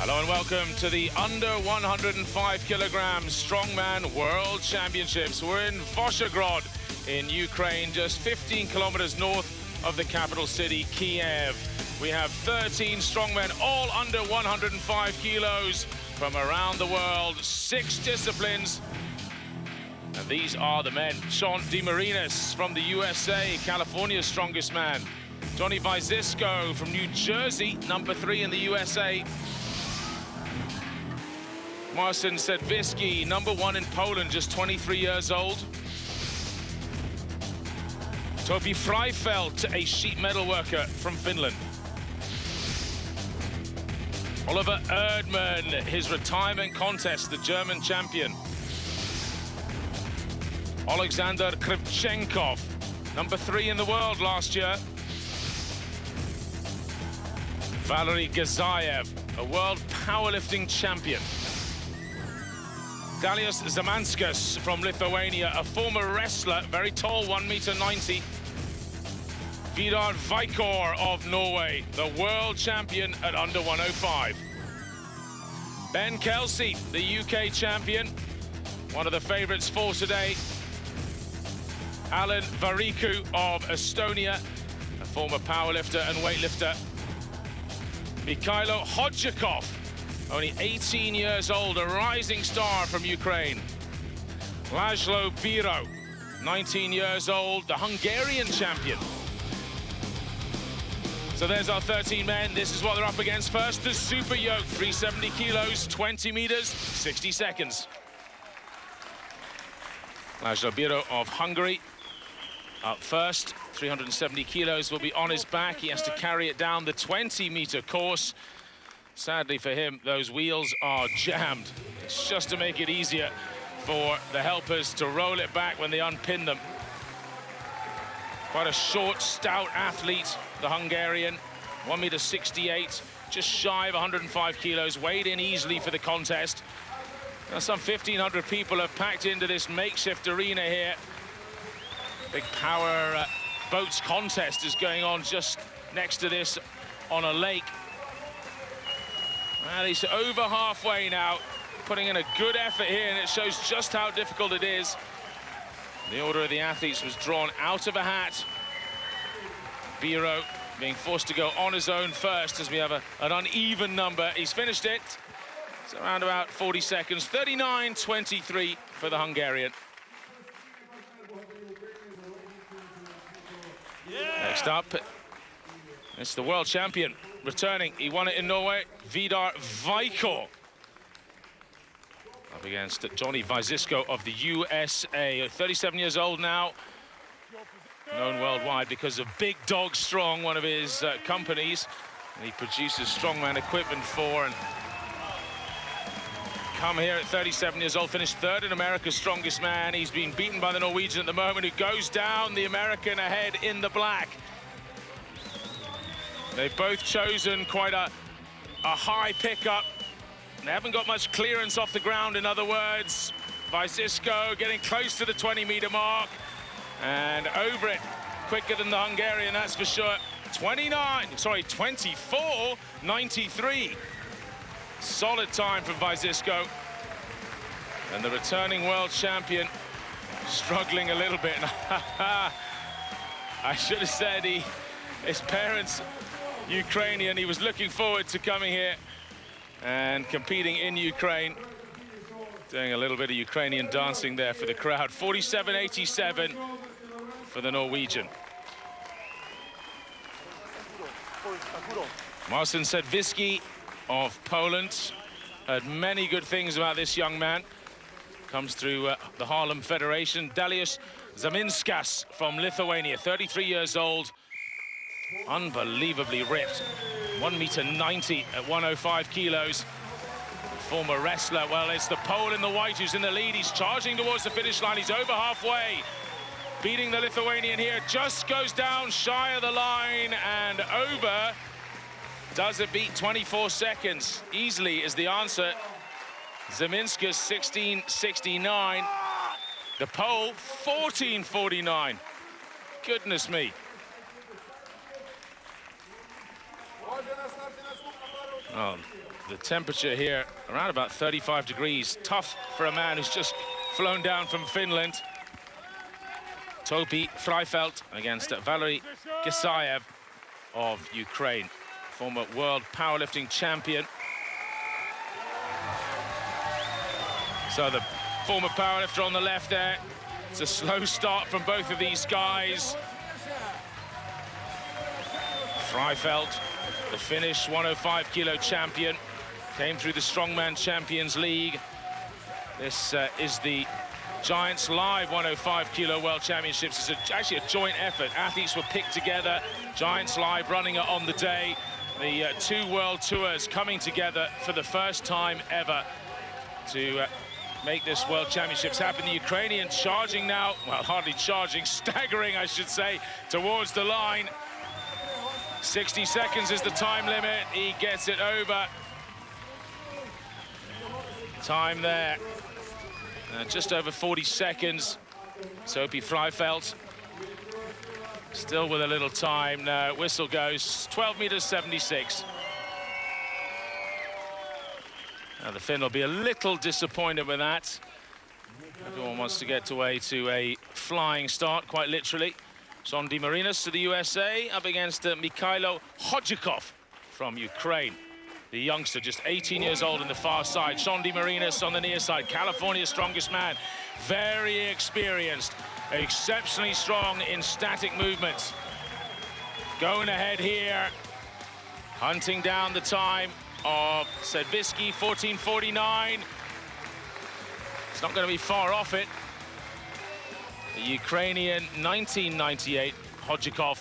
Hello and welcome to the under 105 kilograms strongman world championships. We're in Volgograd in Ukraine, just 15 kilometers north of the capital city, Kiev. We have 13 strongmen, all under 105 kilos from around the world, 6 disciplines. And these are the men. Sean DeMarinis from the USA, California's strongest man. Johnny Wyzysko from New Jersey, number 3 in the USA. Marcin Sedwiski, number 1 in Poland, just 23 years old. Topi Freifeld, a sheet metal worker from Finland. Oliver Erdmann, his retirement contest, the German champion. Alexander Krivchenkov, number 3 in the world last year. Valery Gazayev, a world powerlifting champion. Dalius Zamanskas from Lithuania, a former wrestler, very tall, 1.90 m. Vidar Vaikor of Norway, the world champion at under 105. Ben Kelsey, the UK champion, one of the favourites for today. Alan Variku of Estonia, a former powerlifter and weightlifter. Mikhailo Hodjakov, only 18 years old, a rising star from Ukraine. Laszlo Biro, 19 years old, the Hungarian champion. So there's our 13 men. This is what they're up against. First, the Super Yoke, 370 kilos, 20 meters, 60 seconds. Laszlo Biro of Hungary up first. 370 kilos will be on his back. He has to carry it down the 20-meter course. Sadly for him, those wheels are jammed. It's just to make it easier for the helpers to roll it back when they unpin them. Quite a short, stout athlete, the Hungarian, 1.68 m, just shy of 105 kilos, weighed in easily for the contest. Now, some 1,500 people have packed into this makeshift arena here. Big power boats contest is going on just next to this on a lake. Well, he's over halfway now, putting in a good effort here, and it shows just how difficult it is. The order of the athletes was drawn out of a hat. Biro being forced to go on his own first as we have an uneven number. He's finished it. It's around about 40 seconds. 39.23 for the Hungarian. Yeah. Next up, it's the world champion returning. He won it in Norway. Vidar Vaikor up against Johnny Wyzysko of the USA, 37 years old now, known worldwide because of Big Dog Strong, one of his companies, and he produces strongman equipment for. And come here at 37 years old, finished 3rd in America's Strongest Man. He's been beaten by the Norwegian at the moment, who goes down, the American ahead in the black. They've both chosen quite a high pickup. They haven't got much clearance off the ground, in other words. Wyzysko getting close to the 20-meter mark and over it quicker than the Hungarian, that's for sure. 24.93. Solid time from Wyzysko. And the returning world champion struggling a little bit. I should have said his parents Ukrainian. He was looking forward to coming here and competing in Ukraine. Doing a little bit of Ukrainian dancing there for the crowd. 47.87 for the Norwegian. Marcin Sedwiski of Poland. Heard many good things about this young man. Comes through the Harlem Federation. Dalius Zamanskas from Lithuania, 33 years old. Unbelievably ripped. 1.90 m at 105 kilos. Former wrestler. Well, it's the Pole in the white who's in the lead. He's charging towards the finish line. He's over halfway. Beating the Lithuanian here. Just goes down shy of the line and over. Does it beat 24 seconds? Easily is the answer. Zamanskas 16.69. The Pole 14.49. Goodness me. Oh, the temperature here around about 35 degrees. Tough for a man who's just flown down from Finland. Topi Freifeld against Valery Gisayev of Ukraine, former world powerlifting champion. So the former powerlifter on the left there. It's a slow start from both of these guys. Freifeld, the Finnish 105-kilo champion, came through the Strongman Champions League. This is the Giants Live 105-kilo World Championships. It's actually a joint effort. Athletes were picked together. Giants Live running it on the day. The two world tours coming together for the first time ever to make this World Championships happen. The Ukrainian charging now, well, hardly charging, staggering, I should say, towards the line. 60 seconds is the time limit. He gets it over. Time there. Just over 40 seconds. Topi Freifeld still with a little time. No, whistle goes. 12 meters 76. Now the Finn will be a little disappointed with that. Everyone wants to get away to a flying start, quite literally. Son Marinas to the USA up against Mikhailo Hodjikov from Ukraine. The youngster, just 18 years old on the far side. Son Marinas on the near side. California's strongest man. Very experienced. Exceptionally strong in static movements. Going ahead here. Hunting down the time of Sedvisky, 14:49. It's not going to be far off it. The Ukrainian, 1998, Hodjikov.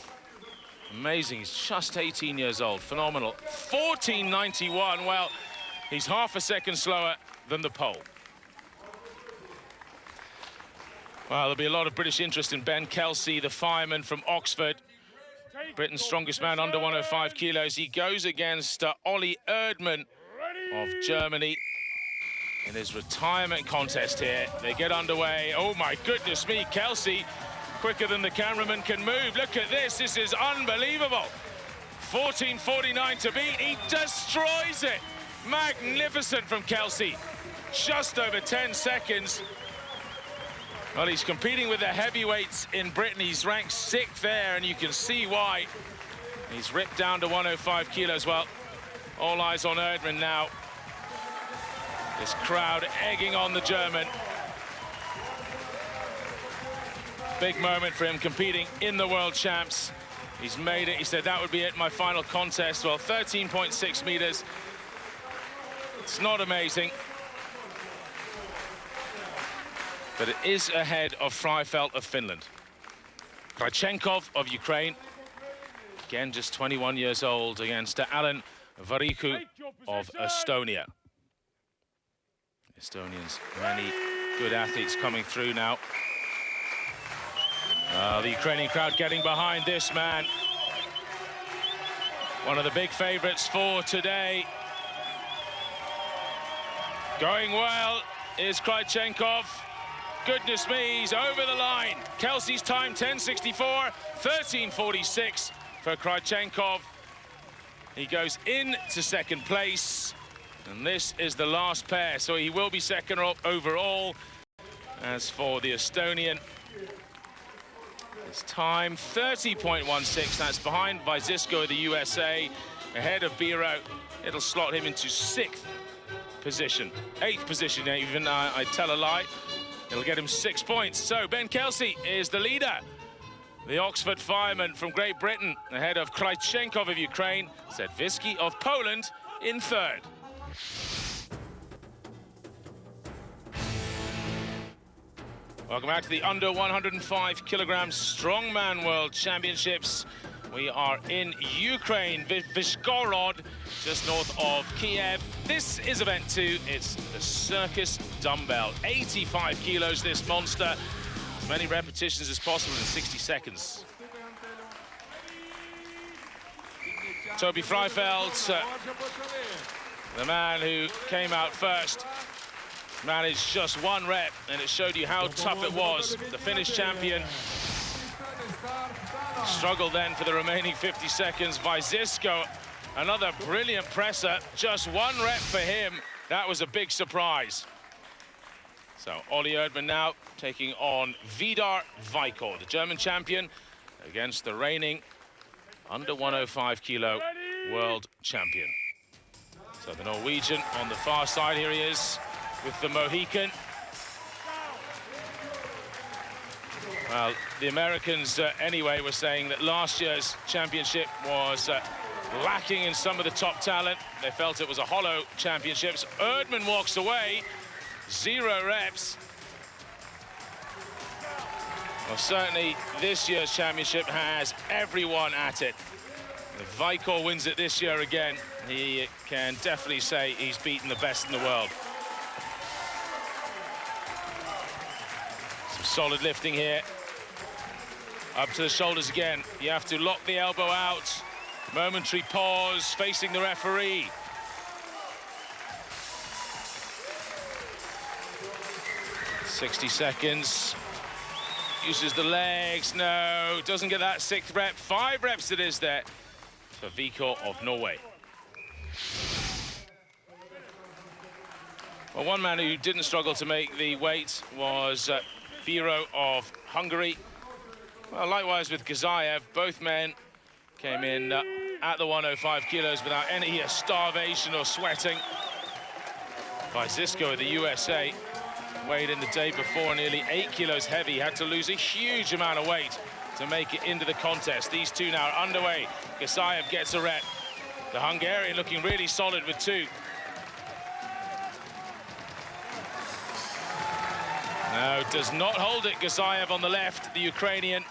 Amazing, he's just 18 years old, phenomenal. 14:91, well, he's half a second slower than the Pole. Well, there'll be a lot of British interest in Ben Kelsey, the fireman from Oxford. Britain's strongest man under 105 kilos. He goes against Ollie Erdmann of Germany in his retirement contest here. They get underway. Oh my goodness me, Kelsey, quicker than the cameraman can move. Look at this, this is unbelievable. 14:49 to beat, he destroys it. Magnificent from Kelsey. Just over 10 seconds. Well, he's competing with the heavyweights in Britain. He's ranked 6th there, and you can see why. He's ripped down to 105 kilos. Well, all eyes on Erdmann now. This crowd egging on the German. Big moment for him competing in the World Champs. He's made it. He said that would be it, my final contest. Well, 13.6 meters. It's not amazing. But it is ahead of Freifeld of Finland. Krachenkov of Ukraine. Again, just 21 years old against Alan Variku of Estonia. Estonians, many good athletes coming through now. The Ukrainian crowd getting behind this man. One of the big favorites for today. Going well is Krachenkov. Goodness me, he's over the line. Kelsey's time, 10:64, 13:46 for Krachenkov. He goes into second place, and this is the last pair, so he will be second overall. As for the Estonian, his time, 30.16. That's behind Vyzisko of the USA, ahead of Biro. It'll slot him into 6th position, 8th position even, I tell a lie. It'll get him 6 points. So Ben Kelsey is the leader. The Oxford fireman from Great Britain, ahead of Krachenkov of Ukraine, Sedvisky of Poland in 3rd. Welcome back to the under 105 kilograms Strongman World Championships. We are in Ukraine, Vyshgorod, just north of Kiev. This is event 2. It's the Circus dumbbell. 85 kilos, this monster. As many repetitions as possible in 60 seconds. Topi Freifeld, the man who came out first, managed just 1 rep, and it showed you how tough it was. The Finnish champion struggled then for the remaining 50 seconds. Vyzisko Another brilliant presser, just 1 rep for him. That was a big surprise. So Ollie Erdmann now taking on Vidar Vikor, the German champion, against the reigning under 105 kilo world champion. So the Norwegian on the far side, here he is with the Mohican. Well, the Americans anyway were saying that last year's championship was lacking in some of the top talent. They felt it was a hollow championship. Erdmann walks away, 0 reps. Well, certainly this year's championship has everyone at it. If Vikor wins it this year again, he can definitely say he's beaten the best in the world. Some solid lifting here. Up to the shoulders again. You have to lock the elbow out. Momentary pause, facing the referee. "60 seconds. Uses the legs. No, doesn't get that 6th rep. 5 reps it is there for Vikor of Norway. Well, one man who didn't struggle to make the weight was Biro of Hungary. Well, likewise with Gazayev, both men came in at the 105 kilos without any starvation or sweating. Vyzisko of the USA weighed in the day before nearly 8 kilos heavy, had to lose a huge amount of weight to make it into the contest. These two now are underway. Gazayev gets a rep. The Hungarian looking really solid with 2. No, does not hold it. Gazayev on the left, the Ukrainian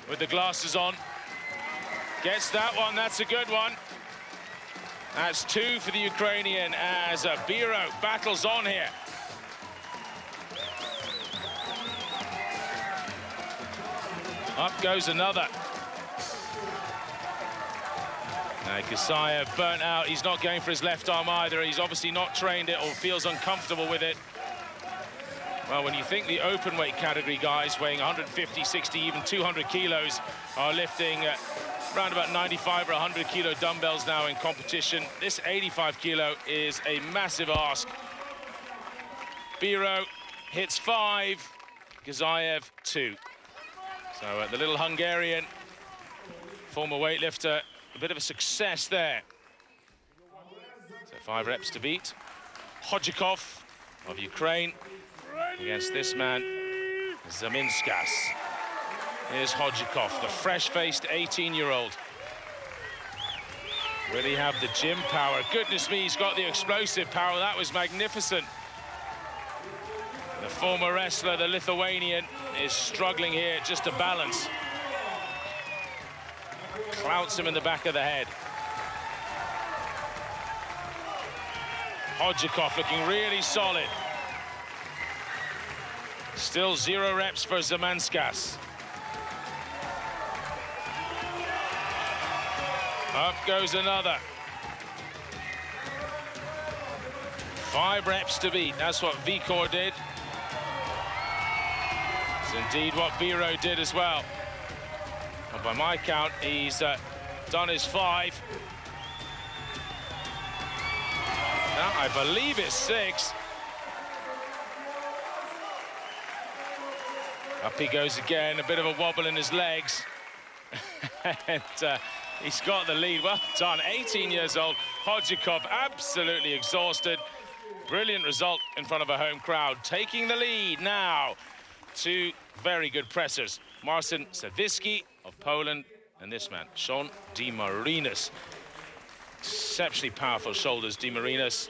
with the glasses on. Gets that one, that's a good one. That's 2 for the Ukrainian as Biro battles on here. Up goes another. Now Gazayev burnt out. He's not going for his left arm either. He's obviously not trained it or feels uncomfortable with it. Well, when you think the open weight category guys weighing 150, 60, even 200 kilos are lifting around about 95 or 100 kilo dumbbells now in competition, this 85 kilo is a massive ask. Biro hits 5, Gazayev 2. So the little Hungarian, former weightlifter, a bit of a success there. So 5 reps to beat. Hodjikov of Ukraine against this man, Zaminskas. Here's Hodjikov, the fresh-faced 18-year-old. Will he have the gym power? Goodness me, he's got the explosive power. That was magnificent. The former wrestler, the Lithuanian, is struggling here just to balance. Clouts him in the back of the head. Hodjikov looking really solid. Still 0 reps for Zamanskas. Up goes another. 5 reps to beat. That's what Vikor did. It's indeed what Biro did as well. And by my count, he's done his 5. Now, I believe it's 6. Up he goes again, a bit of a wobble in his legs. And he's got the lead. Well done, 18 years old. Hodjikov absolutely exhausted. Brilliant result in front of a home crowd. Taking the lead now. 2 very good pressers. Marcin Sawicki of Poland and this man, Sean Di Marinis. Exceptionally powerful shoulders, Di Marinis.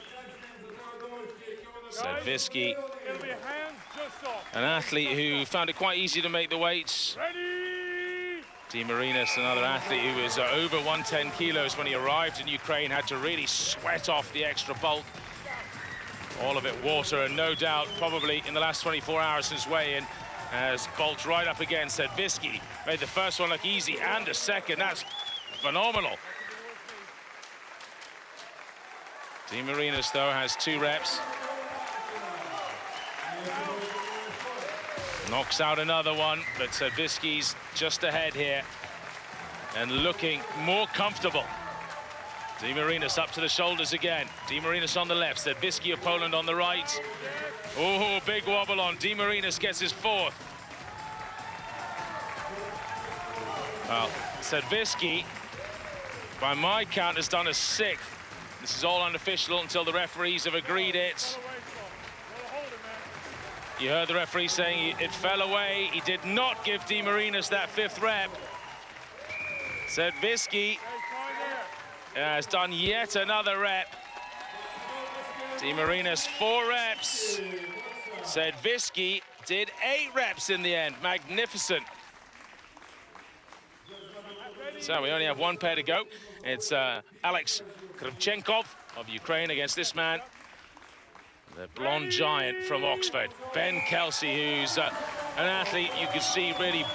Sawicki, an athlete who found it quite easy to make the weights. Di Marinis, another athlete who was over 110 kilos when he arrived in Ukraine, had to really sweat off the extra bulk. All of it water, and no doubt, probably in the last 24 hours since weigh-in, has bulked right up again. Sawicki made the first one look easy, and the second. That's phenomenal. Di Marinis, though, has 2 reps. Knocks out another one, but Sawicki's just ahead here and looking more comfortable. Di Marinas up to the shoulders again. Di Marinas on the left, Sedvisky of Poland on the right. Oh, big wobble on. Di Marinas gets his fourth. Well, Sedvisky, by my count, has done a sixth. This is all unofficial until the referees have agreed it. You heard the referee saying it fell away. He did not give Di Marinas that fifth rep. Sedvisky has done yet another rep. Di Marinas 4 reps. Sedvisky did 8 reps in the end. Magnificent. So we only have one pair to go. It's Alex Kravchenkov of Ukraine against this man, the blonde giant from Oxford, Ben Kelsey, who's an athlete you could see really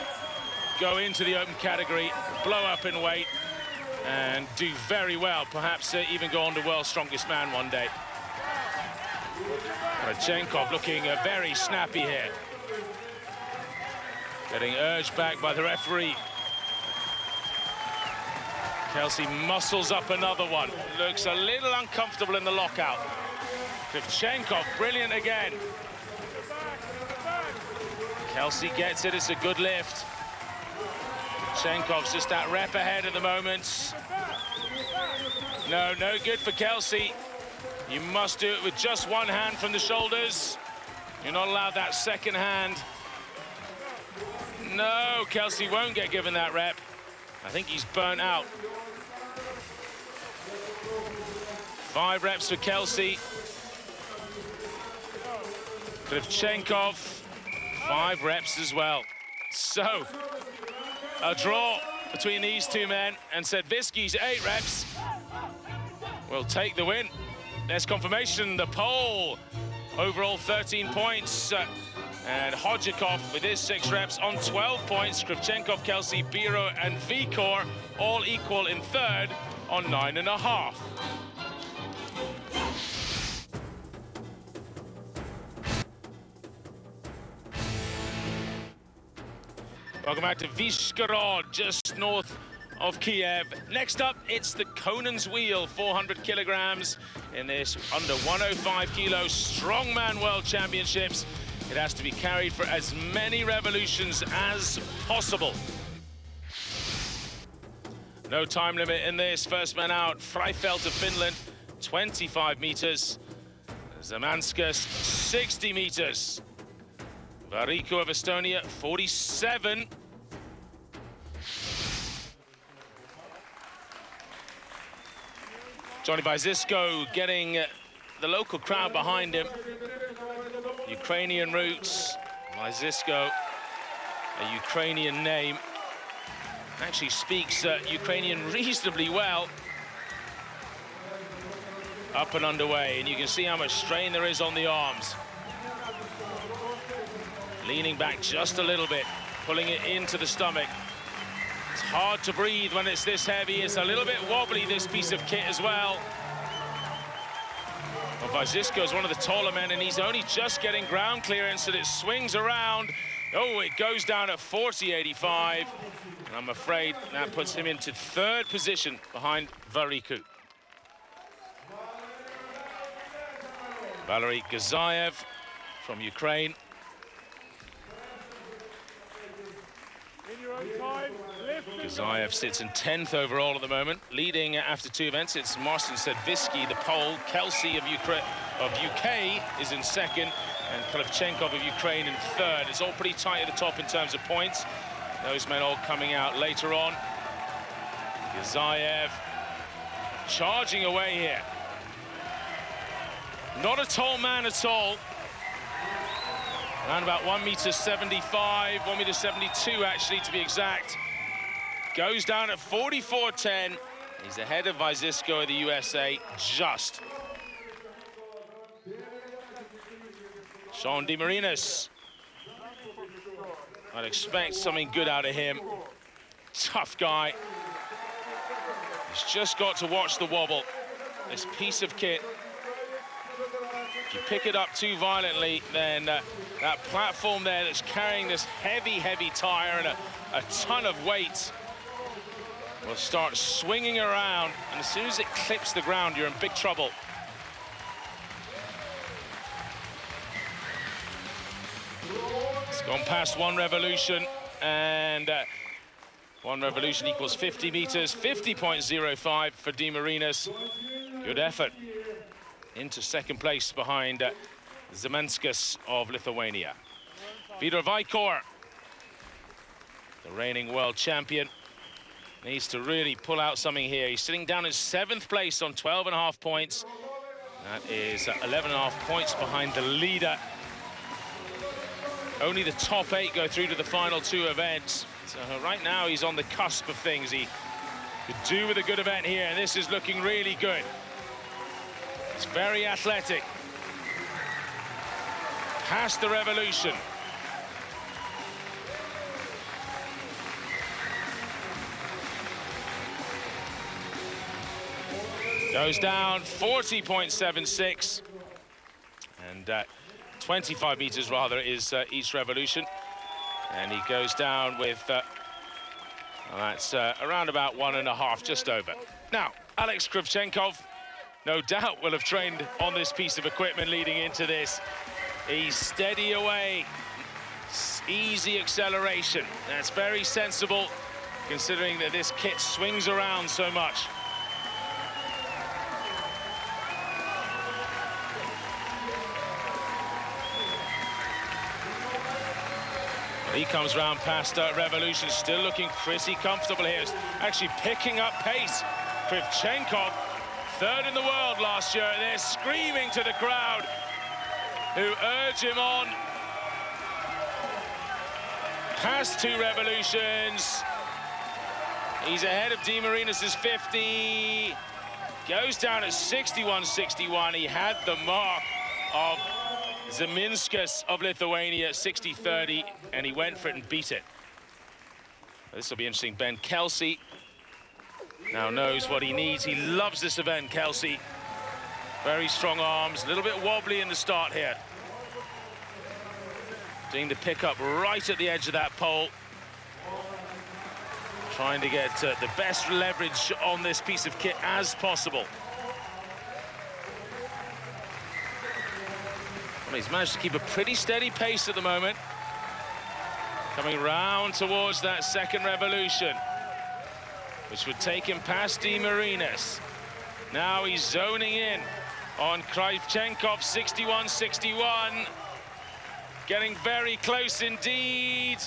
go into the open category, blow up in weight, and do very well, perhaps even go on to world's strongest man one day. Kravchenkov looking very snappy here. Getting urged back by the referee. Kelsey muscles up another one. Looks a little uncomfortable in the lockout. Kravchenkov, brilliant again. Kelsey gets it, it's a good lift. Kravchenkov's just that rep ahead at the moment. No good for Kelsey. You must do it with just one hand from the shoulders. You're not allowed that second hand. No, Kelsey won't get given that rep. I think he's burnt out. 5 reps for Kelsey. Kravchenkov, 5 reps as well. So, a draw between these two men, and Sedvisky's 8 reps will take the win. There's confirmation, the pole. Overall 13 points. And Hodjakov with his 6 reps on 12 points. Kravchenkov, Kelsey, Biro, and Vikor all equal in third on 9.5. Welcome back to Vyshgorod, just north of Kiev. Next up, it's the Conan's Wheel, 400 kilograms in this under 105 kilo Strongman World Championships. It has to be carried for as many revolutions as possible. No time limit in this. First man out, Freifeld of Finland, 25 meters. Zamanskas, 60 meters. Variku of Estonia, 47. Johnny Vyzisko getting the local crowd behind him. Ukrainian roots. Vyzisko, a Ukrainian name. Actually speaks Ukrainian reasonably well. Up and underway, and you can see how much strain there is on the arms. Leaning back just a little bit, pulling it into the stomach. It's hard to breathe when it's this heavy. It's a little bit wobbly, this piece of kit as well. Well, Vyzisko is one of the taller men, and he's only just getting ground clearance, and it swings around. Oh, it goes down at 40.85. And I'm afraid that puts him into third position behind Variku. Valery Gazayev from Ukraine. Gazayev sits in 10th overall at the moment. Leading after 2 events, it's Marcin Sedvisky, the Pole. Kelsey of UK is in second, and Kravchenkov of Ukraine in third. It's all pretty tight at the top in terms of points. Those men all coming out later on. Gazayev charging away here. Not a tall man at all. Around about 1.75 m, 1.72 m actually, to be exact. Goes down at 44.10. He's ahead of Vyzisko of the USA, just. Sean Di Marinas. I'd expect something good out of him. Tough guy. He's just got to watch the wobble. This piece of kit, if you pick it up too violently, then that platform there that's carrying this heavy, heavy tire and a ton of weight will start swinging around, and as soon as it clips the ground, you're in big trouble. It's gone past 1 revolution, and 1 revolution equals 50 meters, 50.05 for De Marinis. Good effort. Into second place behind Zemenskas of Lithuania. Vitor Vaikor, the reigning world champion, needs to really pull out something here. He's sitting down in 7th place on 12.5 points. That is 11.5 points behind the leader. Only the top 8 go through to the final 2 events. So right now he's on the cusp of things. He could do with a good event here, and this is looking really good. It's very athletic. Past the revolution. Goes down 40.76, and 25 meters rather is each revolution, and he goes down with well, that's around about 1.5, just over. Now Alex Kravchenkov no doubt will have trained on this piece of equipment leading into this. He's steady away, easy acceleration. That's very sensible considering that this kit swings around so much. He comes round past revolution, still looking pretty comfortable here. He's actually picking up pace. Kravchenkov, 3rd in the world last year. They're screaming to the crowd who urge him on. Past 2 revolutions. He's ahead of De Marinis' 50. Goes down at 61.61. He had the mark of Zemenskas of Lithuania, 60.30, and he went for it and beat it. This will be interesting. Ben Kelsey now knows what he needs. He loves this event, Kelsey. Very strong arms, a little bit wobbly in the start here. Doing the pickup right at the edge of that pole. Trying to get the best leverage on this piece of kit as possible. Well, he's managed to keep a pretty steady pace at the moment. Coming round towards that 2nd revolution, which would take him past De Marinis. Now he's zoning in on Kravchenkov, 61.61. Getting very close indeed.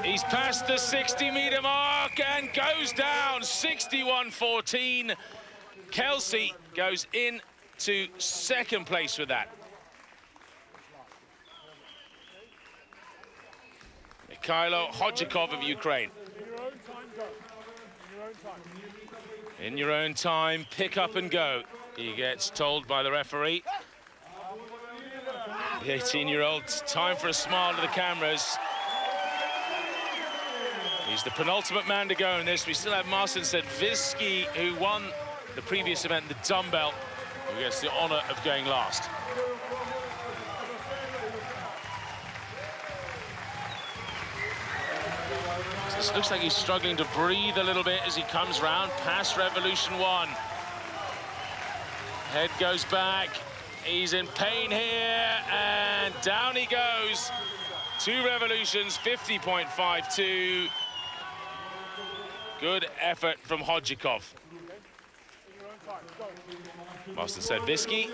He's past the 60-meter mark and goes down, 61.14. Kelsey goes in to 2nd place with that. Mikhailo Hodjikov of Ukraine. In your own time, pick up and go, he gets told by the referee. The 18-year-old, time for a smile to the cameras. He's the penultimate man to go in this. We still have Marcin Sedvisky, who won the previous event, the dumbbell, who gets the honor of going last. So this looks like he's struggling to breathe a little bit as he comes round past revolution 1. Head goes back. He's in pain here, and down he goes. 2 revolutions, 50.52. Good effort from Hodjikov. Marcin Sedvisky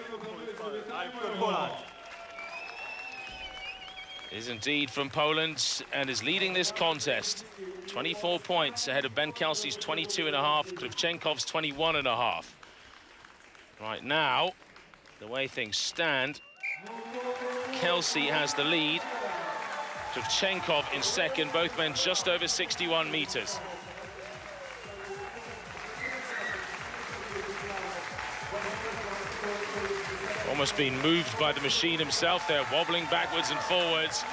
is indeed from Poland and is leading this contest. 24 points ahead of Ben Kelsey's 22.5, Kravchenkov's 21.5. Right now, the way things stand, Kelsey has the lead. Kravchenkov in 2nd, both men just over 61 meters. Almost been moved by the machine himself there, wobbling backwards and forwards.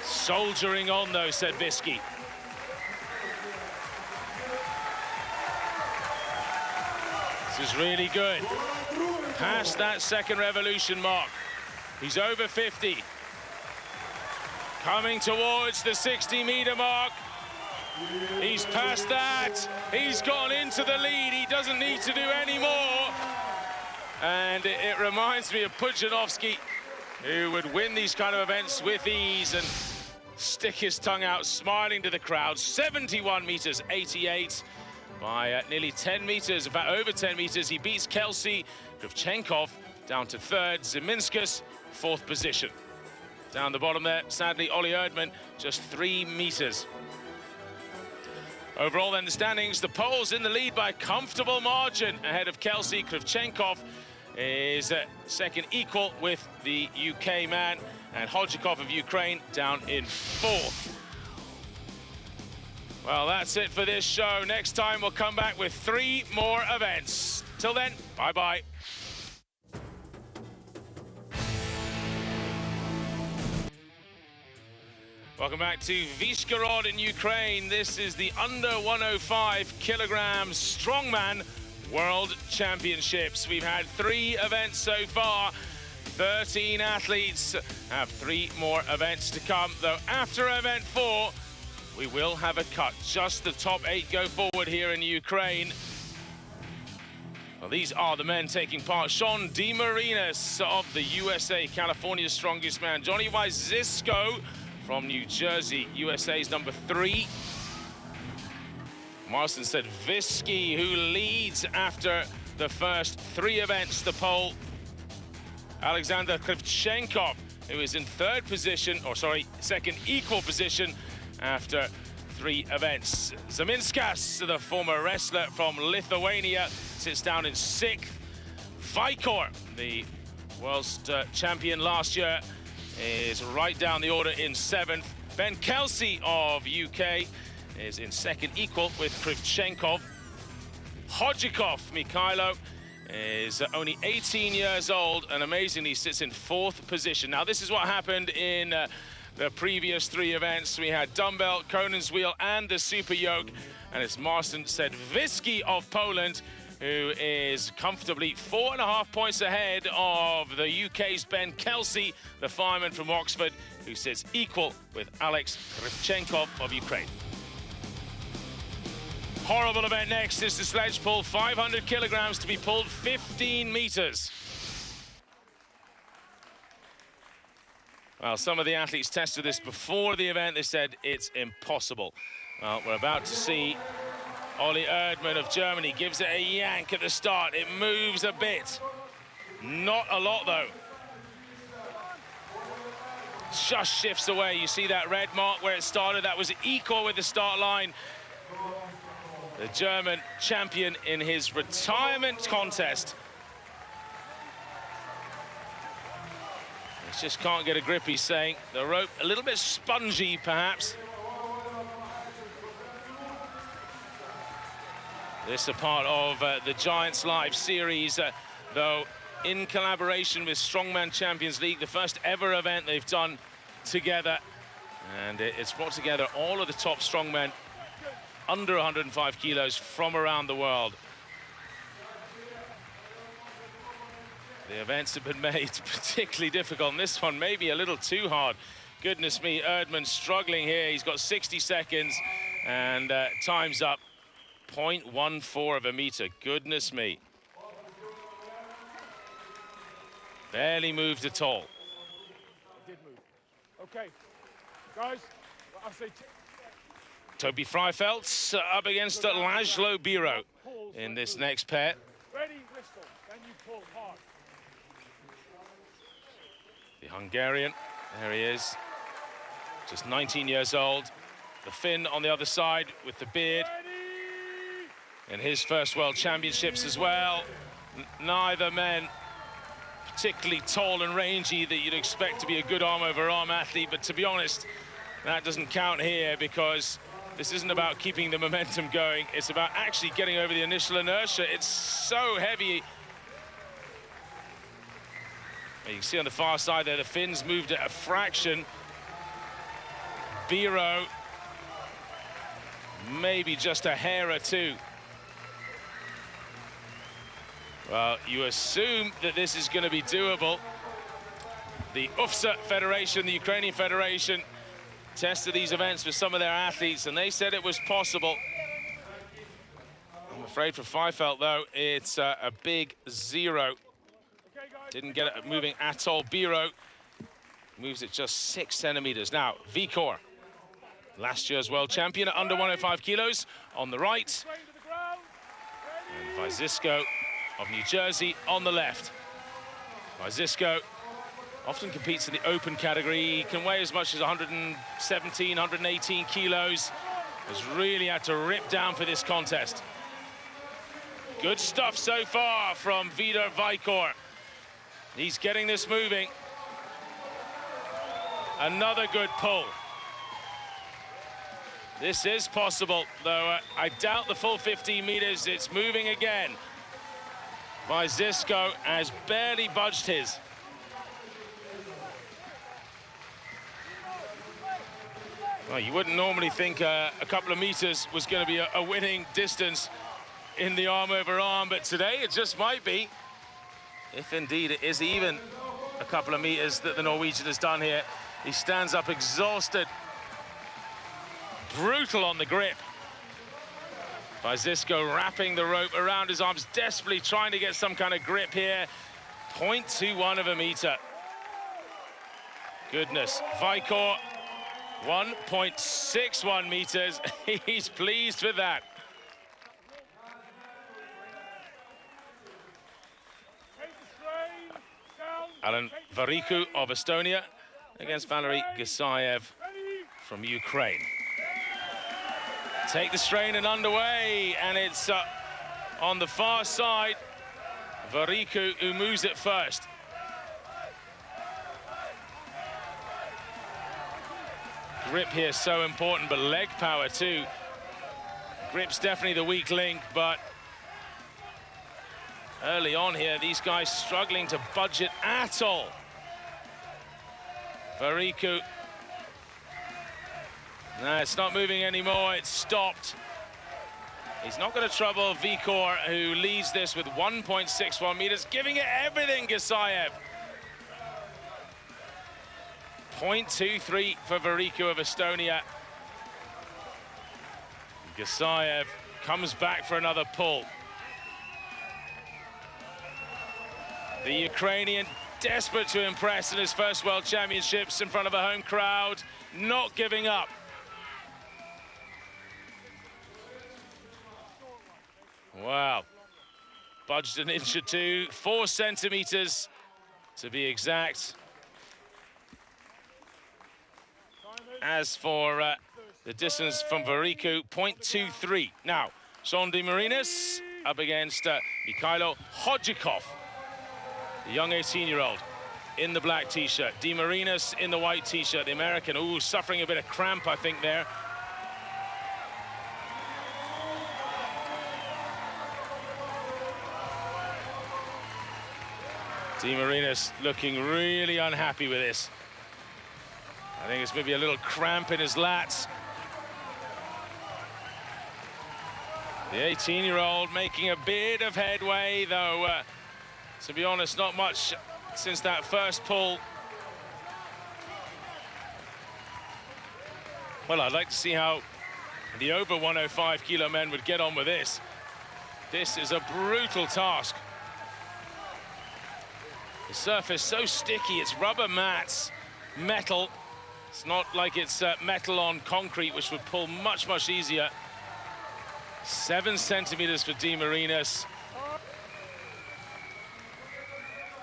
Soldiering on though, Sedvisky. This is really good. Past that 2nd revolution mark. He's over 50. Coming towards the 60-meter mark. He's past that. He's gone into the lead. He doesn't need to do any more. And it reminds me of Pudzianowski, who would win these kind of events with ease and stick his tongue out, smiling to the crowd. 71 meters, 88 by nearly 10 meters, in fact, over 10 meters. He beats Kelsey, Krivchenkov down to third, Ziminskas, fourth position. Down the bottom there, sadly, Ollie Erdmann, just 3 meters. Overall, then, the standings, the Poles in the lead by a comfortable margin ahead of Kelsey. Krivchenkov is second, equal with the UK man, and Hodjikov of Ukraine down in fourth. Well, that's it for this show. Next time, we'll come back with 3 more events. Till then, bye-bye. Welcome back to Vyshgorod in Ukraine. This is the under 105 kilograms strongman World Championships. We've had 3 events so far. 13 athletes have 3 more events to come, though after event 4, we will have a cut. Just the top 8 go forward here in Ukraine. Well, these are the men taking part. Sean DeMarinis of the USA, California's strongest man. Johnny Wyzisko from New Jersey, USA's number 3. Marston Sedvisky, who leads after the first 3 events, the pole. Alexander Krivchenkov, who is in third position, or sorry, second equal position after 3 events. Ziminskas, the former wrestler from Lithuania, sits down in 6th. Vaikor, the world's champion last year, is right down the order in 7th. Ben Kelsey of UK is in second equal with Krivchenkov. Hodjikov Mikhailo is only 18 years old and amazingly sits in 4th position. Now, this is what happened in the previous 3 events. We had dumbbell, Conan's wheel, and the super yoke. And it's Marston Sedvisky of Poland, who is comfortably 4.5 points ahead of the UK's Ben Kelsey, the fireman from Oxford, who sits equal with Alex Krivchenkov of Ukraine. Horrible event next is the sledge pull, 500 kilograms to be pulled 15 meters. Well, some of the athletes tested this before the event. They said it's impossible. Well, we're about to see Ollie Erdmann of Germany gives it a yank at the start. It moves a bit. Not a lot, though. Just shifts away. You see that red mark where it started. That was equal with the start line. The German champion in his retirement contest. He just can't get a grip, he's saying. The rope a little bit spongy, perhaps. This is a part of the Giants Live series, though in collaboration with Strongman Champions League, the first ever event they've done together. And it's brought together all of the top strongmen under 105 kilos from around the world. The events have been made particularly difficult, and this one maybe a little too hard. Goodness me, Erdmann struggling here. He's got 60 seconds, and time's up. 0.14 of a meter, goodness me. Barely moved at all. Did move. Okay, guys, I say. Toby Freifeld up against Laszlo Biro in this next pair. Ready, whistle, then you pull hard. The Hungarian, there he is, just 19 years old. The Finn on the other side with the beard. In his first World Championships as well. Neither men particularly tall and rangy that you'd expect to be a good arm-over-arm athlete, but to be honest, that doesn't count here because this isn't about keeping the momentum going. It's about actually getting over the initial inertia. It's so heavy. You can see on the far side there, the Finns moved at a fraction. Biro, maybe just a hair or two. Well, you assume that this is going to be doable. The UFSA Federation, the Ukrainian Federation, tested these events with some of their athletes, and they said it was possible. I'm afraid for Feifeld, though, it's a big 0. Didn't get it moving at all. Biro moves it just 6 centimeters. Now, Vikor, last year's world champion at under 105 kilos, on the right. And Vyzisko of New Jersey on the left. Vyzisko often competes in the open category. He can weigh as much as 117, 118 kilos. Has really had to rip down for this contest. Good stuff so far from Vidar Vikor. He's getting this moving. Another good pull. This is possible, though I doubt the full 15 meters. It's moving again. Vyzisko has barely budged his. Well, you wouldn't normally think a couple of meters was going to be a winning distance in the arm over arm, but today it just might be. If indeed it is even a couple of meters that the Norwegian has done here. He stands up exhausted. Brutal on the grip. Vyzisko wrapping the rope around his arms, desperately trying to get some kind of grip here. 0.21 of a meter. Goodness. Vikor, 1.61 meters. He's pleased with that. Alan Variku of Estonia against Valery Gisayev from Ukraine. Take the strain and underway, and it's on the far side. Variku who moves it first. Grip here so important, but leg power too. Grip's definitely the weak link, but early on here, these guys struggling to budge it at all. Variku. No, it's not moving anymore, it's stopped. He's not going to trouble Vikor, who leads this with 1.61 meters, giving it everything, Gisayev. 0.23 for Variku of Estonia. Gisayev comes back for another pull. The Ukrainian desperate to impress in his first World Championships in front of a home crowd, not giving up. Wow. Budged an inch or two, 4 centimeters to be exact. As for the distance from Variku, 0.23. Now, Sean de Marinis up against Mikhailo Hodjikov, the young 18-year-old in the black t-shirt. De Marinis in the white t-shirt, the American. Ooh, suffering a bit of cramp, I think, there. De Marinis looking really unhappy with this. I think it's maybe a little cramp in his lats. The 18-year-old making a bit of headway, though, to be honest, not much since that first pull. Well, I'd like to see how the over 105 kilo men would get on with this. This is a brutal task. The surface so sticky, it's rubber mats, metal. It's not like it's metal on concrete, which would pull much, much easier. 7 centimeters for De Marinis.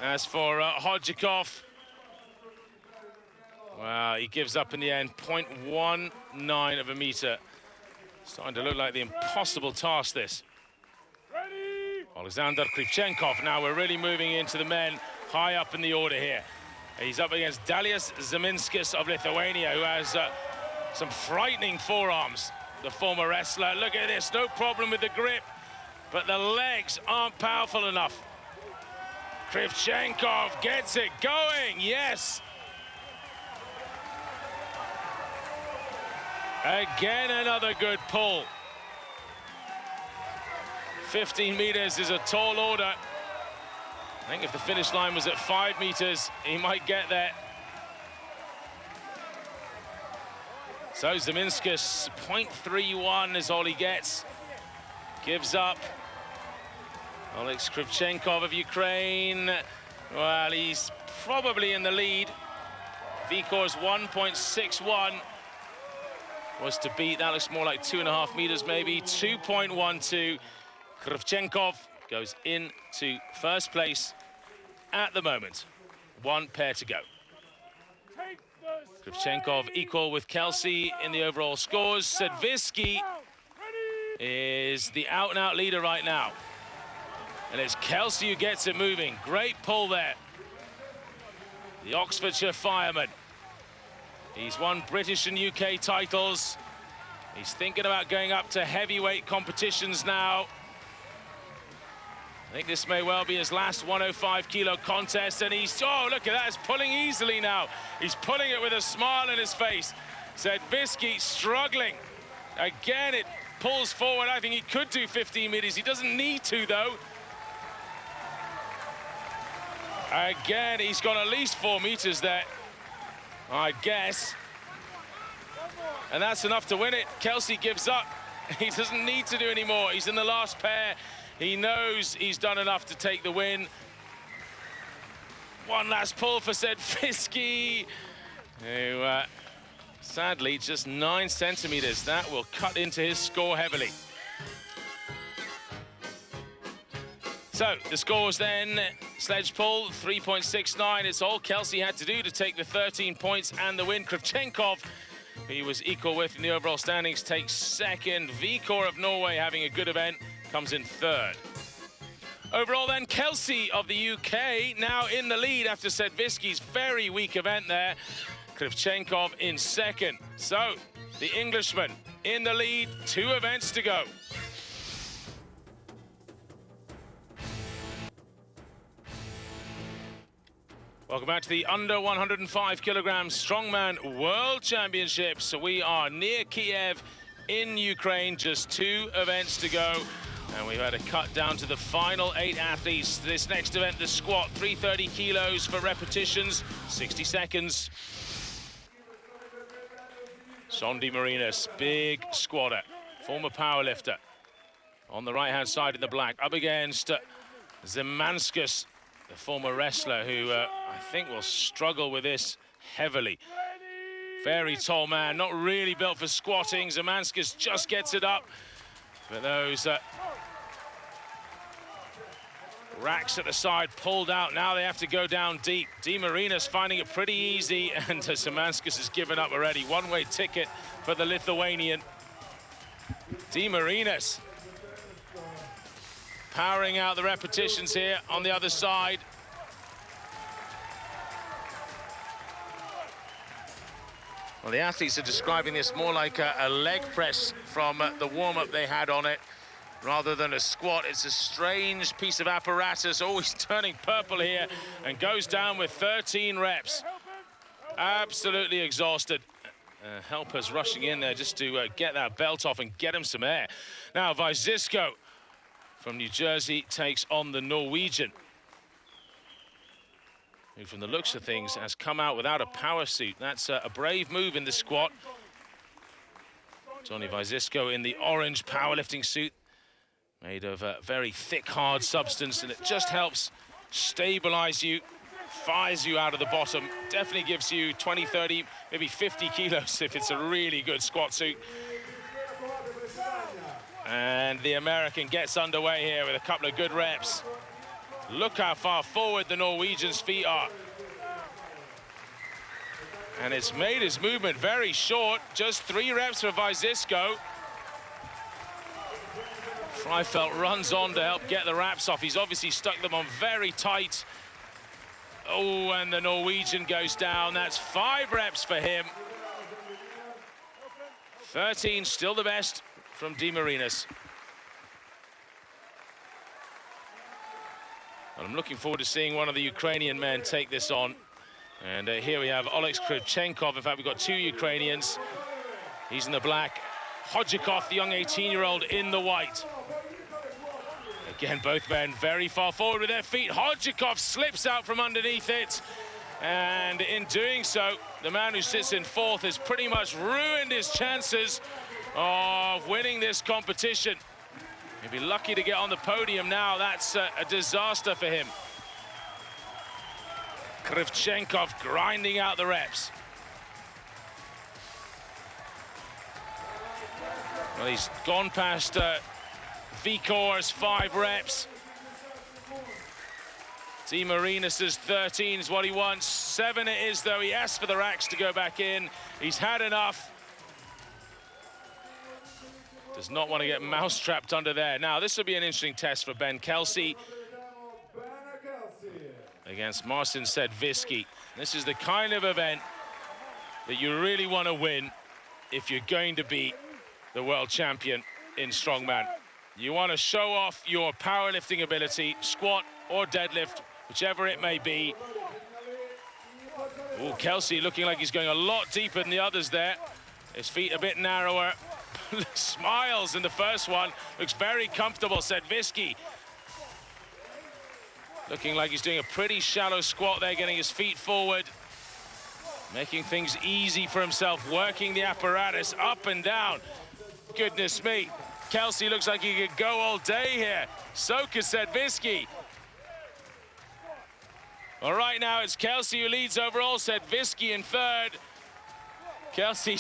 As for Hodjikov, well, he gives up in the end, 0.19 of a meter. Starting to look like the impossible task, this. Alexander Krivchenkov, now we're really moving into the men high up in the order here. He's up against Dalius Zeminskis of Lithuania, who has some frightening forearms, the former wrestler. Look at this, no problem with the grip, but the legs aren't powerful enough. Krivchenkov gets it going, yes. Again, another good pull. 15 meters is a tall order. I think if the finish line was at 5 meters, he might get there. So Zeminskas, 0.31 is all he gets. Gives up. Oleksiy Krivchenkov of Ukraine. Well, he's probably in the lead. Vikor's 1.61 was to beat. That looks more like 2.5 meters, maybe. 2.12. Krivchenkov goes into first place at the moment. One pair to go. Krivchenkov equal with Kelsey in the overall scores. Sedvisky is the out-and-out leader right now. And it's Kelsey who gets it moving. Great pull there. The Oxfordshire fireman. He's won British and UK titles. He's thinking about going up to heavyweight competitions now. I think this may well be his last 105-kilo contest, and he's, oh, look at that, he's pulling easily now. He's pulling it with a smile on his face. Sedvisky struggling. Again, it pulls forward. I think he could do 15 meters. He doesn't need to, though. Again, he's got at least 4 meters there, I guess. And that's enough to win it. Kelsey gives up. He doesn't need to do any more. He's in the last pair. He knows he's done enough to take the win. One last pull for Sedvisky, who sadly just 9 centimeters. That will cut into his score heavily. So the scores then: Sledge pull 3.69. It's all Kelsey had to do to take the 13 points and the win. Krivchenkov, he was equal with in the overall standings, takes second. Vikor of Norway, having a good event, comes in third. Overall then, Kelsey of the UK now in the lead after Sedvisky's very weak event there. Krivchenkov in second. So the Englishman in the lead, 2 events to go. Welcome back to the under 105 kilograms strongman world championships. So we are near Kiev in Ukraine, just 2 events to go. And we've had a cut down to the final 8 athletes. This next event, the squat, 330 kilos for repetitions, 60 seconds. Sondi Marinas, big squatter, former powerlifter. On the right-hand side in the black, up against Zeminskas, the former wrestler, who I think will struggle with this heavily. Very tall man, not really built for squatting. Zeminskas just gets it up. But those racks at the side pulled out. Now they have to go down deep. Di Marinas finding it pretty easy, and Zeminskas has given up already. One-way ticket for the Lithuanian. Di Marinas powering out the repetitions here on the other side. Well, the athletes are describing this more like a leg press from the warm-up they had on it, rather than a squat. It's a strange piece of apparatus, always turning purple here, and goes down with 13 reps. Absolutely exhausted. Helpers rushing in there just to get that belt off and get him some air. Now, Vyzisko from New Jersey takes on the Norwegian, who, from the looks of things, has come out without a power suit. That's a brave move in the squat. Johnny Vyzisko in the orange powerlifting suit, made of a very thick, hard substance, and it just helps stabilize you, fires you out of the bottom. Definitely gives you 20, 30, maybe 50 kilos if it's a really good squat suit. And the American gets underway here with a couple of good reps. Look how far forward the Norwegian's feet are. And it's made his movement very short. Just 3 reps for Vyzisko. Freifeld runs on to help get the wraps off. He's obviously stuck them on very tight. Oh, and the Norwegian goes down. That's 5 reps for him. 13, still the best from Di Marinas. Well, I'm looking forward to seeing one of the Ukrainian men take this on. And here we have Oleksiy Krivchenkov. In fact, we've got 2 Ukrainians. He's in the black. Hodjikov, the young 18-year-old, in the white. Again, both men very far forward with their feet. Hodjikov slips out from underneath it. And in doing so, the man who sits in fourth has pretty much ruined his chances of winning this competition. He'll be lucky to get on the podium now. That's a disaster for him. Krivchenkov grinding out the reps. Well, he's gone past Vikor's 5 reps. Marinas' 13 is what he wants. 7 it is, though. He asked for the racks to go back in. He's had enough. Does not want to get mouse-trapped under there. Now, this will be an interesting test for Ben Kelsey against Marcin Sedvisky. This is the kind of event that you really want to win if you're going to be the world champion in strongman. You want to show off your powerlifting ability, squat or deadlift, whichever it may be. Oh, Kelsey looking like he's going a lot deeper than the others there. His feet a bit narrower. Smiles in the first one. Looks very comfortable. Sedvisky looking like he's doing a pretty shallow squat there, getting his feet forward, making things easy for himself, working the apparatus up and down. Goodness me. Kelsey looks like he could go all day here. So could Sedvisky. Well, right now it's Kelsey who leads overall, Sedvisky in third. Kelsey,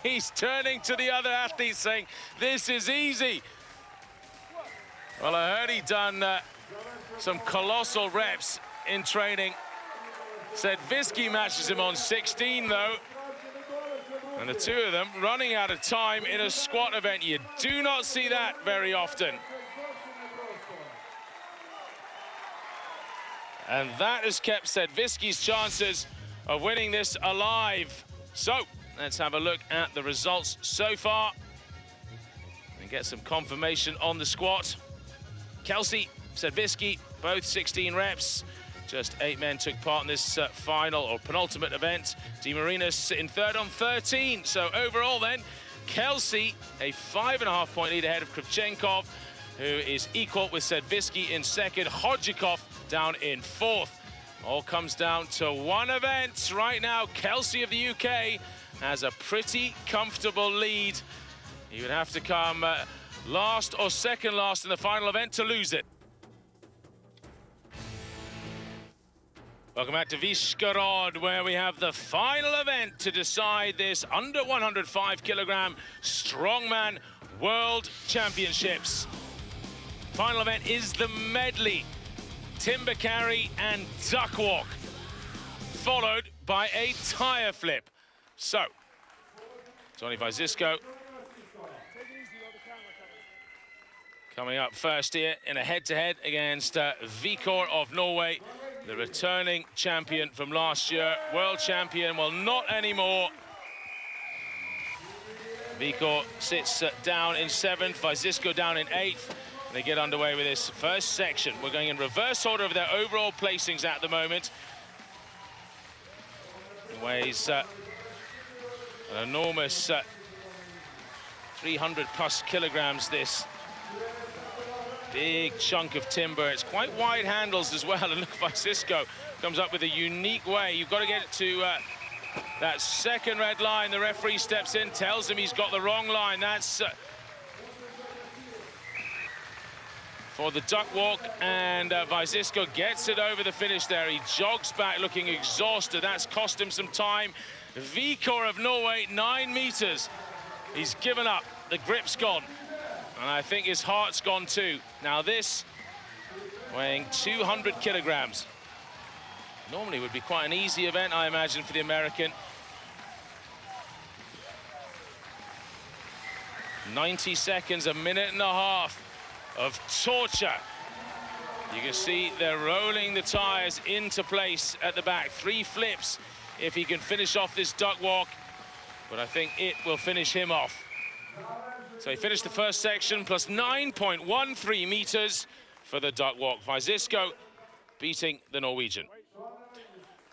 he's turning to the other athletes saying, this is easy. Well, I heard he'd done some colossal reps in training. Sedvisky matches him on 16, though. And the two of them running out of time in a squat event. You do not see that very often. And that has kept Sedvisky's chances of winning this alive. So, let's have a look at the results so far and get some confirmation on the squat. Kelsey, Sedvisky, both 16 reps. Just 8 men took part in this final or penultimate event. Marinas in third on 13. So overall then, Kelsey, a 5.5 point lead ahead of Krivchenkov, who is equal with Sedvisky in second. Hodgikov down in fourth. All comes down to one event. Right now, Kelsey of the UK has a pretty comfortable lead. He would have to come last or second last in the final event to lose it. Welcome back to Vyshgorod, where we have the final event to decide this under 105 kilogram strongman world championships. Final event is the medley, timber carry and duck walk, followed by a tire flip. So, Tony Vyzisko coming up first here in a head-to-head against Vikor of Norway, the returning champion from last year, world champion, well, not anymore. Vikor sits down in 7th, Vyzisko down in 8th. They get underway with this first section. We're going in reverse order of their overall placings at the moment. It weighs an enormous 300 plus kilograms, this big chunk of timber. It's quite wide handles as well. And look, Vyzisko comes up with a unique way. You've got to get it to that second red line. The referee steps in, tells him he's got the wrong line. That's for the duck walk, and Vyzisko gets it over the finish there. He jogs back looking exhausted. That's cost him some time. Vikor of Norway, 9 meters. He's given up. The grip's gone. And I think his heart's gone too. Now this, weighing 200 kilograms. Normally would be quite an easy event, I imagine, for the American. 90 seconds, a minute and a half of torture. You can see they're rolling the tires into place at the back. 3 flips if he can finish off this duck walk. But I think it will finish him off. So he finished the first section, plus 9.13 meters for the duck walk. Vyzisko beating the Norwegian.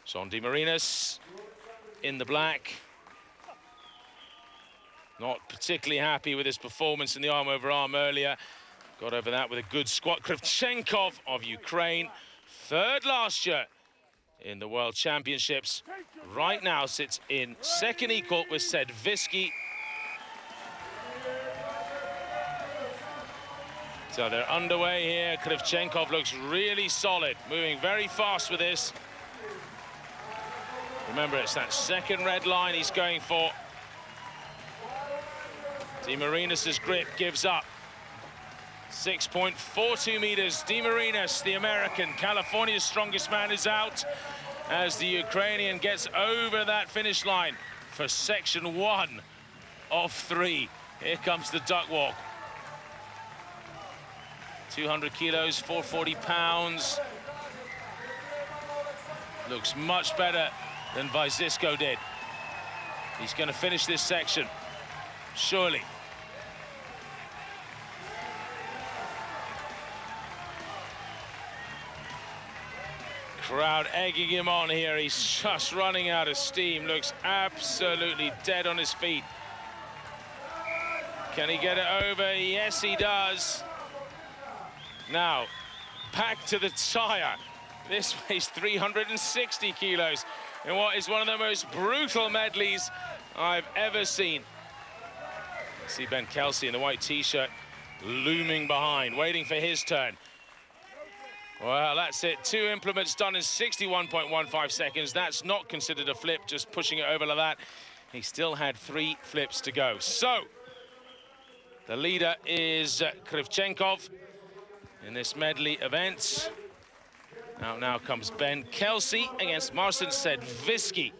Sondi Marinas in the black. Not particularly happy with his performance in the arm-over-arm earlier. Got over that with a good squat. Krivchenkov of Ukraine, 3rd last year in the World Championships. Right now sits in second equal with Sedvisky. So they're underway here. Krivchenkov looks really solid, moving very fast with this. Remember, it's that second red line he's going for. De Marinis' grip gives up. 6.42 meters. De Marinis, the American, California's strongest man, is out as the Ukrainian gets over that finish line for section 1 of 3. Here comes the duck walk. 200 kilos, 440 pounds. Looks much better than Vyzisko did. He's going to finish this section, surely. Crowd egging him on here. He's just running out of steam. Looks absolutely dead on his feet. Can he get it over? Yes, he does. Now, back to the tire. This weighs 360 kilos in what is one of the most brutal medleys I've ever seen. See Ben Kelsey in the white t-shirt looming behind, waiting for his turn. Well, that's it. 2 implements done in 61.15 seconds. That's not considered a flip, just pushing it over like that. He still had 3 flips to go. So, the leader is Krivchenkov in this medley event. Now comes Ben Kelsey against Marcin Sedvisky.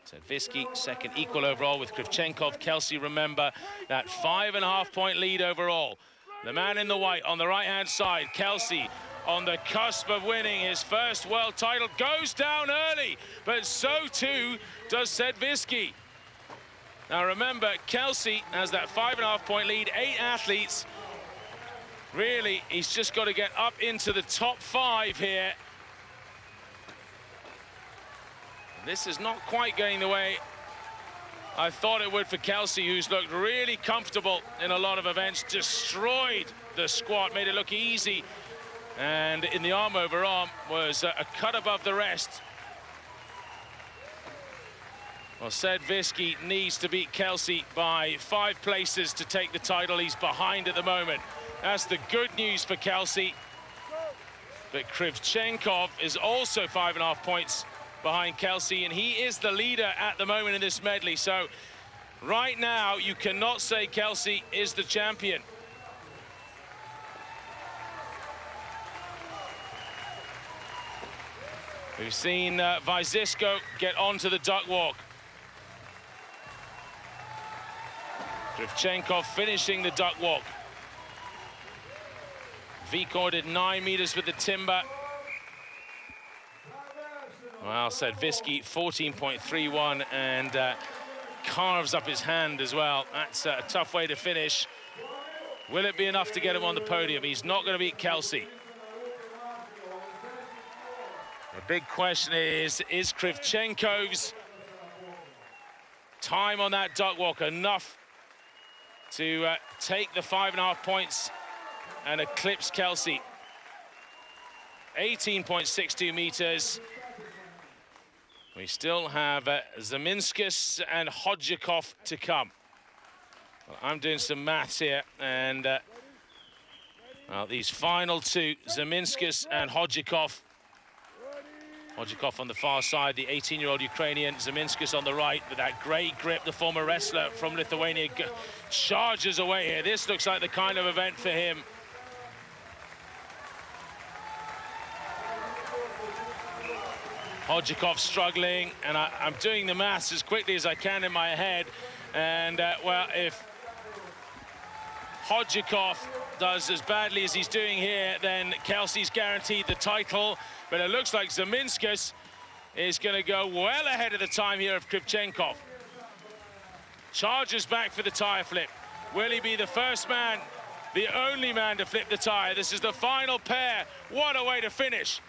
Sedvisky, second equal overall with Krivchenkov. Kelsey, remember, that 5.5-point lead overall. The man in the white on the right-hand side, Kelsey, on the cusp of winning his first world title, goes down early, but so too does Sedvisky. Now remember, Kelsey has that 5.5-point lead, 8 athletes. Really, he's just got to get up into the top 5 here. This is not quite going the way I thought it would for Kelsey, who's looked really comfortable in a lot of events, destroyed the squat, made it look easy. And in the arm over arm was a cut above the rest. Well, Sedvisky needs to beat Kelsey by 5 places to take the title. He's behind at the moment. That's the good news for Kelsey. But Krivchenkov is also 5.5 points behind Kelsey, and he is the leader at the moment in this medley. So right now, you cannot say Kelsey is the champion. We've seen Vyzisko get onto the duck walk. Krivchenkov finishing the duck walk. Vikor did 9 meters with the timber. Well, Sedvisky 14.31 and carves up his hand as well. That's a tough way to finish. Will it be enough to get him on the podium? He's not going to beat Kelsey. The big question is Krivchenkov's time on that duck walk enough to take the 5.5 points and eclipse Kelsey? 18.62 meters. We still have Zeminskis and Hodjakov to come. Well, I'm doing some maths here, and well, these final 2, Zeminskis and Hodjakov. Hodjakov on the far side, the 18-year-old Ukrainian. Zeminskis on the right with that great grip. The former wrestler from Lithuania charges away here. This looks like the kind of event for him. Hodjakov struggling, and I'm doing the maths as quickly as I can in my head. And, well, if Hodjakov does as badly as he's doing here, then Kelsey's guaranteed the title. But it looks like Zeminskis is going to go well ahead of the time here of Krivchenkov. Charges back for the tire flip. Will he be the first man, the only man to flip the tire? This is the final pair. What a way to finish.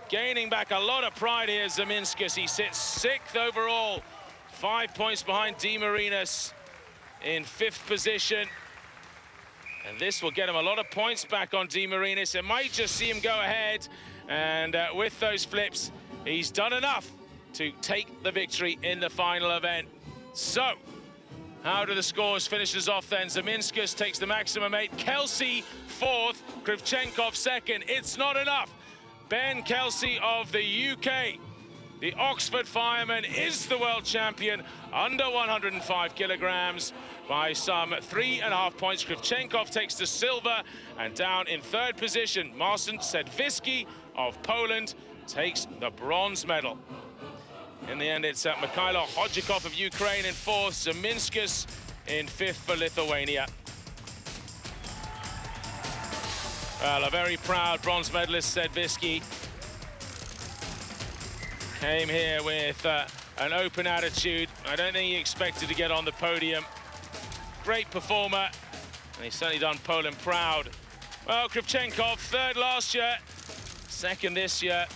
Gaining back a lot of pride here, Zeminskis. He sits 6th overall, 5 points behind De Marinis in 5th position. And this will get him a lot of points back on De Marinis. It might just see him go ahead. And with those flips, he's done enough to take the victory in the final event. So, how do the scores finish us off then? Zeminskas takes the maximum 8. Kelsey, 4th. Krivchenkov, 2nd. It's not enough. Ben Kelsey of the UK, the Oxford fireman, is the world champion under 105 kilograms by some 3.5 points. Krivchenkov takes the silver, and down in 3rd position, Marcin Sedwiski of Poland takes the bronze medal. In the end, it's Mikhailo Hodjikov of Ukraine in 4th, Zeminskas in 5th for Lithuania. Well, a very proud bronze medalist, Sedwiski, came here with an open attitude. I don't think he expected to get on the podium. Great performer, and he's certainly done Poland proud. Well, Krivchenkov, 3rd last year, 2nd this year.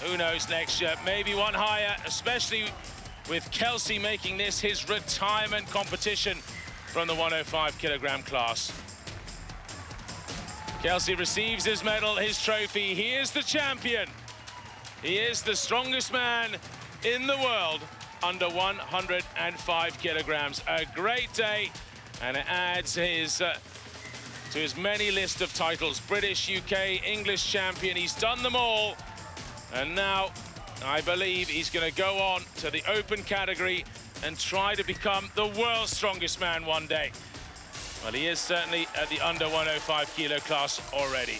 Who knows next year? Maybe one higher, especially with Kelsey making this his retirement competition from the 105 kilogram class. Kelsey receives his medal, his trophy. He is the champion. He is the strongest man in the world under 105 kilograms. A great day, and it adds his to his many list of titles. British, UK, English champion. He's done them all. And now, I believe he's going to go on to the open category and try to become the world's strongest man one day. Well, he is certainly at the under 105 kilo class already.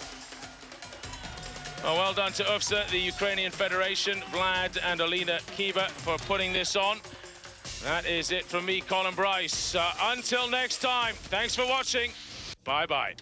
Well done to UFSA, the Ukrainian Federation, Vlad and Alina Kiba for putting this on. That is it from me, Colin Bryce. Until next time, thanks for watching. Bye-bye.